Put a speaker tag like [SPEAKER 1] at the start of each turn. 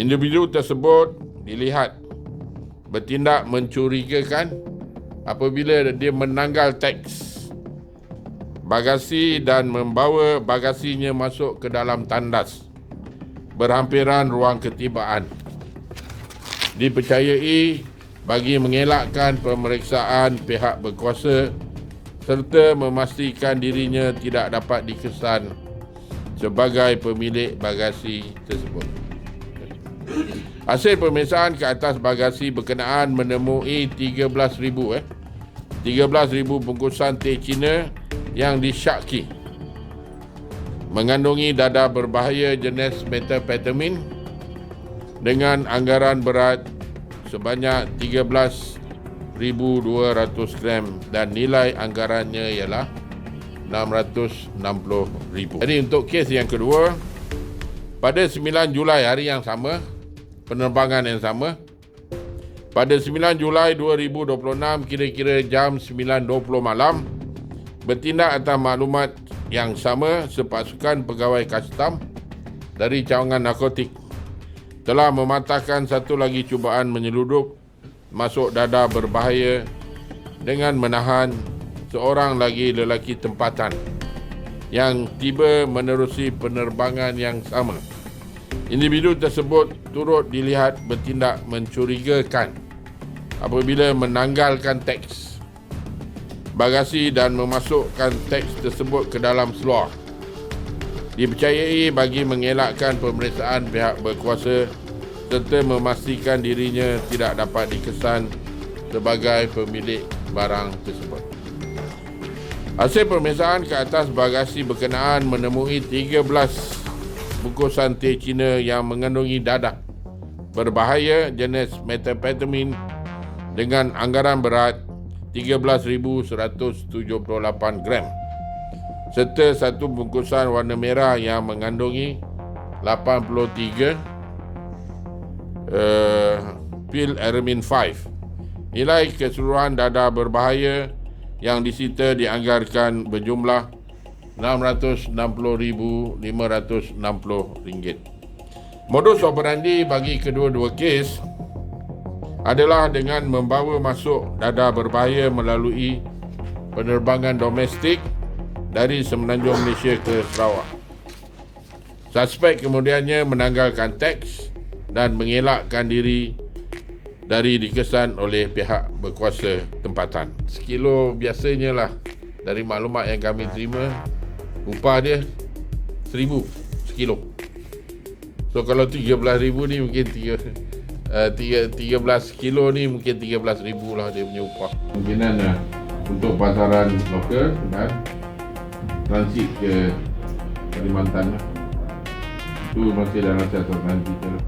[SPEAKER 1] Individu tersebut dilihat bertindak mencurigakan apabila dia menanggal teks bagasi dan membawa bagasinya masuk ke dalam tandas berhampiran ruang ketibaan. Dipercayai bagi mengelakkan pemeriksaan pihak berkuasa serta memastikan dirinya tidak dapat dikesan sebagai pemilik bagasi tersebut. Hasil pemeriksaan ke atas bagasi berkenaan menemui 13,000 bungkusan teh Cina yang disyaki mengandungi dadah berbahaya jenis methamphetamine dengan anggaran berat sebanyak 13,200 gram dan nilai anggarannya ialah 660,000. Jadi untuk kes yang kedua, pada 9 Julai hari yang sama, penerbangan yang sama, pada 9 Julai 2026 kira-kira jam 9.20 malam, bertindak atas maklumat yang sama, sepasukan pegawai custom dari cawangan narkotik telah mematahkan satu lagi cubaan menyeludup masuk dadah berbahaya dengan menahan seorang lagi lelaki tempatan yang tiba menerusi penerbangan yang sama. Individu tersebut turut dilihat bertindak mencurigakan apabila menanggalkan teks bagasi dan memasukkan teks tersebut ke dalam seluar. Dipercayai bagi mengelakkan pemeriksaan pihak berkuasa serta memastikan dirinya tidak dapat dikesan sebagai pemilik barang tersebut. Hasil pemeriksaan ke atas bagasi berkenaan menemui 13 bungkusan teh Cina yang mengandungi dadah berbahaya jenis methamphetamine dengan anggaran berat 13,178 gram serta satu bungkusan warna merah yang mengandungi 83 pil Aramin 5. Nilai keseluruhan dadah berbahaya yang disita dianggarkan berjumlah RM660,560. Modus operandi bagi kedua-dua kes adalah dengan membawa masuk dadah berbahaya melalui penerbangan domestik dari Semenanjung Malaysia ke Sarawak. Suspek kemudiannya menanggalkan teks dan mengelakkan diri dari dikesan oleh pihak berkuasa tempatan. Sekilo biasanya lah, dari maklumat yang kami terima, upah dia 1,000 sekilo. So kalau 13,000 ni mungkin 13 kilo ni mungkin 13,000 lah dia punya upah. Kemungkinan untuk pasaran lokal dan transit ke Kalimantan lah. Itu masih dalam siasatan kita lah.